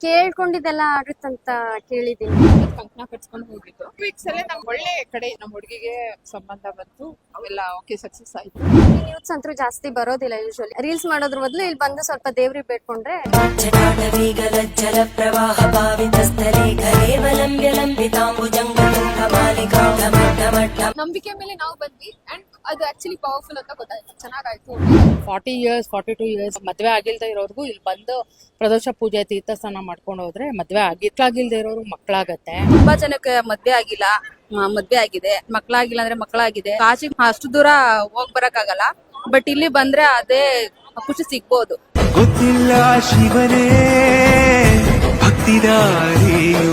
ಕೇಳ್ಕೊಂಡಿದ್ದೆಲ್ಲ ಆಗುತ್ತಂತ ಕೇಳಿದೀನಿ. ಕಂಕಣ ಕಟ್ಸ್ಕೊಂಡು ಹೋಗಿದ್ದು ವೀಕ್ಸ್ ಅಲ್ಲೇ ನಮ್ ಒಳ್ಳೆ ಕಡೆ ನಮ್ ಹುಡುಗಿಗೆ ಸಂಬಂಧ ಬಂತು, ಅವೆಲ್ಲ ಓಕೆ ಸಕ್ಸಸ್ ಆಯ್ತು. ಯೂತ್ಸ್ ಅಂತೂ ಜಾಸ್ತಿ ಬರೋದಿಲ್ಲ. ಯೂಶುವಲಿ ರೀಲ್ಸ್ ಮಾಡೋದ್ರ ಬದಲು ಇಲ್ಲಿ ಬಂದು ಸ್ವಲ್ಪ ದೇವ್ರಿಗೆ ಬೇಡ್ಕೊಂಡ್ರೆ ಜಲ ಪ್ರವಾಹ ಭಾವಿತಸ್ಥಲೆ ಕಲೇವಲಂಬ್ಯ ನಂಬಿಕೆ ಮೇಲೆ ನಾವು ಬಂದ್ವಿ ಅಂಡ್ ಅದು ಆಕ್ಚುಲಿ ಪವರ್ಫುಲ್ ಅಂತ ಗೊತ್ತಾಯ್ತು. ಚೆನ್ನಾಗಾಯ್ತು. 40 years 42 years ಮದ್ವೆ ಆಗಿಲ್ದೇ ಇರೋರ್ಗು ಇಲ್ಲಿ ಬಂದು ಪ್ರದೋಷ ಪೂಜೆ ತೀರ್ಥಸ್ನಾನ ಮಾಡ್ಕೊಂಡು ಹೋದ್ರೆ ಮದ್ವೆ ಮಕ್ಳಾಗಿಲ್ದೇ ಇರೋರು ಮಕ್ಳಾಗತ್ತೆ. ತುಂಬಾ ಜನಕ್ಕೆ ಮದ್ವೆ ಆಗಿಲ್ಲ, ಮದ್ವೆ ಆಗಿದೆ, ಮಕ್ಳಾಗಿಲ್ಲ ಅಂದ್ರೆ ಮಕ್ಳಾಗಿದೆ. ಕಾಶಿಗೆ ಅಷ್ಟು ದೂರ ಹೋಗ್ ಬರಕ್ ಆಗಲ್ಲ, ಬಟ್ ಇಲ್ಲಿ ಬಂದ್ರೆ ಅದೇ ಖುಷಿ ಸಿಗ್ಬೋದು. ಗೊತ್ತಿಲ್ಲ ಶಿವನೇ ಭಕ್ತಿದಾರಿಯೋ.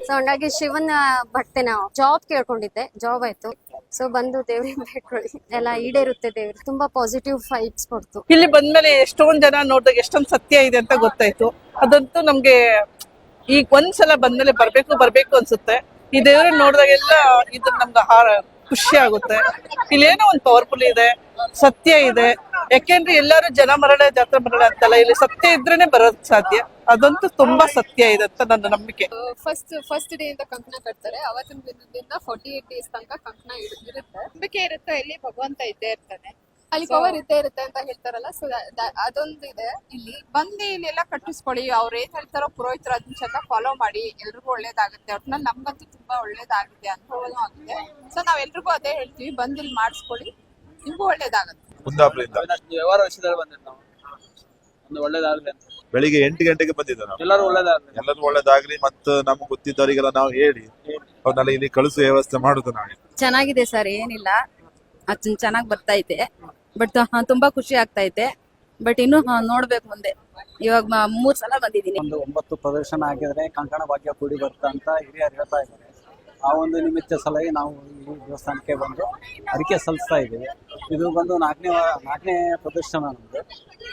ಸೊ ಹಂಗಾಗಿ ಶಿವನ ಭಕ್ತೆ. ನಾವು ಜಾಬ್ ಕೇಳ್ಕೊಂಡಿದ್ದೆ, ಜಾಬ್ ಆಯ್ತು. ಸೊ ಬಂದು ದೇವ್ರಿಗೆ ಬೇಡ್ಕೊಳ್ಳಿ, ಎಲ್ಲ ಈಡೇರುತ್ತೆ. ದೇವ್ರು ತುಂಬಾ ಪಾಸಿಟಿವ್ ವೈಬ್ಸ್ ಕೊಡ್ತು. ಇಲ್ಲಿ ಬಂದ್ಮೇಲೆ ಎಷ್ಟೊಂದ್ ಜನ ನೋಡಿದಾಗ ಎಷ್ಟೊಂದ್ ಸತ್ಯ ಇದೆ ಅಂತ ಗೊತ್ತಾಯ್ತು. ಅದಂತೂ ನಮ್ಗೆ ಈಗ ಒಂದ್ಸಲ ಬಂದ್ಮೇಲೆ ಬರ್ಬೇಕು ಅನ್ಸುತ್ತೆ. ಈ ದೇವ್ರನ್ನ ನೋಡಿದಾಗೆಲ್ಲ ಇದು ನಮ್ಗೆ ಖುಷಿ ಆಗುತ್ತೆ. ಇಲ್ಲೇನೋ ಒಂದ್ ಪವರ್ಫುಲ್ ಇದೆ, ಸತ್ಯ ಇದೆ. ಯಾಕೆಂದ್ರೆ ಎಲ್ಲಾರು ಜನ ಮರಣ ಜಾತ್ರೆ ಮರಣ ಅಂತಲ್ಲ, ಇಲ್ಲಿ ಸತ್ಯ ಇದ್ರೇನೆ ಬರೋದ್ ಸಾಧ್ಯ. ಅದಂತೂ ತುಂಬಾ ಸತ್ಯ ಇದೆ ಅಂತ ನನ್ನ ನಂಬಿಕೆ. ಫಸ್ಟ್ ಡೇ ಇಂದ ಕಂಕಣ ಕಟ್ತಾರೆ, ಅವತ್ತಿನ ದಿನದಿಂದ 48 days ತನಕ ಕಂಕಣ ಇರುತ್ತೆ. ನಂಬಿಕೆ ಇರುತ್ತೆ, ಇಲ್ಲಿ ಭಗವಂತ ಇದ್ದೇ ಇರ್ತಾನೆ, ಅಲ್ಲಿ ಪವರ್ ಇದ್ದೇ ಇರುತ್ತೆ ಅಂತ ಹೇಳ್ತಾರಲ್ಲ. ಸೊ ಅದೊಂದು ಇದೆ. ಇಲ್ಲಿ ಬಂದು ಇಲ್ಲೆಲ್ಲ ಕಟ್ಟಿಸ್ಕೊಳ್ಳಿ, ಅವ್ರು ಏನ್ ಹೇಳ್ತಾರೋ ಪುರೋಹಿತರು ಅದನ್ನ ಚೆನ್ನಾಗಿ ಫಾಲೋ ಮಾಡಿ, ಎಲ್ರಿಗೂ ಒಳ್ಳೇದಾಗುತ್ತೆ. ಒಟ್ನಲ್ಲಿ ನಮ್ಗಂತೂ ತುಂಬಾ ಒಳ್ಳೇದಾಗಿದೆ, ಅನುಭವನೂ ಆಗಿದೆ. ಸೊ ನಾವೆಲ್ರಿಗೂ ಅದೇ ಹೇಳ್ತೀವಿ, ಬಂದು ಇಲ್ಲಿ ಮಾಡಿಸ್ಕೊಳ್ಳಿ, ನಿಮ್ಗೂ ಒಳ್ಳೇದಾಗುತ್ತೆ. ವ್ಯವಹಾರ ವಿಷಯದಲ್ಲಿ ಬಂದಿದ್ದು ನಾವು ಒಂದು ಒಳ್ಳೇದಾಗ್ಲಿ ಅಂತ ಬೆಳಿಗ್ಗೆ 8 ಗಂಟೆಗೆ ಬಂದಿದ್ದೆ ನಾವು. ಎಲ್ಲರೂ ಒಳ್ಳೇದಾಗ್ಲಿ ಮತ್ತು ನಮ್ಗೆ ಗೊತ್ತಿದ್ದವರಿಗೆಲ್ಲ ನಾವು ಹೇಳಿ ಅವ್ರನ್ನೆಲ್ಲ ಇಲ್ಲಿ ಕಳಿಸುವ ವ್ಯವಸ್ಥೆ ಮಾಡುದು ನಾವು. ಚೆನ್ನಾಗಿದೆ ಸರ್, ಏನಿಲ್ಲ, ಚೆನ್ನಾಗಿ ಬರ್ತಾ ಇದೆ. ಬಟ್ ತುಂಬಾ ಖುಷಿ ಆಗ್ತಾ ಇದೆ. ಬಟ್ ಇನ್ನು ನೋಡ್ಬೇಕು ಮುಂದೆ. ಇವಾಗ 3 ಸಲ ಬಂದಿದ್ದೀನಿ. ಒಂದು 9 ಪ್ರದರ್ಶನ ಆಗಿದ್ರೆ ಕಂಕಣ ಭಾಗ್ಯ ಕೂಡಿ ಬರುತ್ತೆ ಅಂತ ಹಿರಿಯರು ಹೇಳ್ತಾ ಇದ್ದಾರೆ. ಆ ಒಂದು ನಿಮಿತ್ತ ಸಲಹೆ ನಾವು ಈ ದೇವಸ್ಥಾನಕ್ಕೆ ಬಂದು ಅರಿಕೆ ಸಲ್ಲಿಸ್ತಾ ಇದ್ದೀವಿ. ಇದು ಬಂದು 4ನೇ ಪ್ರದರ್ಶನ ನಮ್ದು.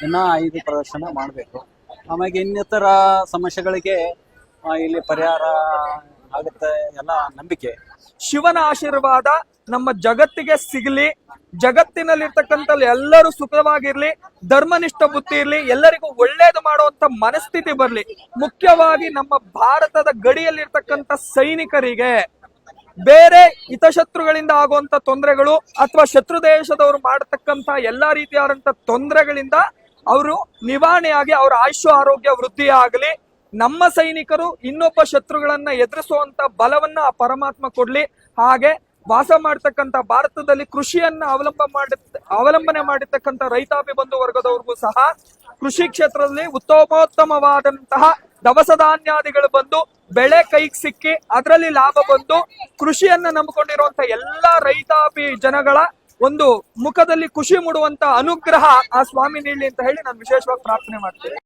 ಇನ್ನ 5 ಪ್ರದರ್ಶನ ಮಾಡಬೇಕು. ಆಮೇಲೆ ಇನ್ನಿತರ ಸಮಸ್ಯೆಗಳಿಗೆ ಇಲ್ಲಿ ಪರಿಹಾರ ಆಗುತ್ತೆ ಎಲ್ಲ ನಂಬಿಕೆ. ಶಿವನ ಆಶೀರ್ವಾದ ನಮ್ಮ ಜಗತ್ತಿಗೆ ಸಿಗಲಿ, ಜಗತ್ತಿನಲ್ಲಿರ್ತಕ್ಕಂಥ ಎಲ್ಲರೂ ಸುಖವಾಗಿರ್ಲಿ, ಧರ್ಮನಿಷ್ಠ ಬುದ್ಧಿ ಇರ್ಲಿ, ಎಲ್ಲರಿಗೂ ಒಳ್ಳೇದು ಮಾಡುವಂತ ಮನಸ್ಥಿತಿ ಬರ್ಲಿ. ಮುಖ್ಯವಾಗಿ ನಮ್ಮ ಭಾರತದ ಗಡಿಯಲ್ಲಿರ್ತಕ್ಕಂಥ ಸೈನಿಕರಿಗೆ ಬೇರೆ ಹಿತಶತ್ರುಗಳಿಂದ ಆಗುವಂತ ತೊಂದರೆಗಳು ಅಥವಾ ಶತ್ರು ದೇಶದವರು ಮಾಡತಕ್ಕಂತ ಎಲ್ಲಾ ರೀತಿಯಾದಂತ ತೊಂದರೆಗಳಿಂದ ಅವರು ನಿವಾರಣೆಯಾಗಿ ಅವರ ಆಯುಷ್ಯ ಆರೋಗ್ಯ ವೃದ್ಧಿ ಆಗಲಿ. ನಮ್ಮ ಸೈನಿಕರು ಇನ್ನೊಬ್ಬ ಶತ್ರುಗಳನ್ನ ಎದುರಿಸುವಂತ ಬಲವನ್ನ ಆ ಪರಮಾತ್ಮ ಕೊಡ್ಲಿ. ಹಾಗೆ ವಾಸ ಮಾಡತಕ್ಕಂತ ಭಾರತದಲ್ಲಿ ಕೃಷಿಯನ್ನ ಅವಲಂಬನೆ ಮಾಡಿರ್ತಕ್ಕಂಥ ರೈತಾಪಿ ಬಂಧು ವರ್ಗದವ್ರಿಗೂ ಸಹ ಕೃಷಿ ಕ್ಷೇತ್ರದಲ್ಲಿ ಉತ್ತಮೋತ್ತಮವಾದಂತಹ ದವಸ ಧಾನ್ಯಾದಿಗಳು ಬಂದು ಬೆಳೆ ಕೈಗೆ ಸಿಕ್ಕಿ ಅದರಲ್ಲಿ ಲಾಭ ಬಂದು ಕೃಷಿಯನ್ನ ನಂಬಿಕೊಂಡಿರುವಂತ ಎಲ್ಲಾ ರೈತಾಪಿ ಜನಗಳ ಒಂದು ಮುಖದಲ್ಲಿ ಖುಷಿ ಮೂಡುವಂತ ಅನುಗ್ರಹ ಆ ಸ್ವಾಮಿ ನೀಡಲಿ ಅಂತ ಹೇಳಿ ನಾನು ವಿಶೇಷವಾಗಿ ಪ್ರಾರ್ಥನೆ ಮಾಡ್ತೇನೆ.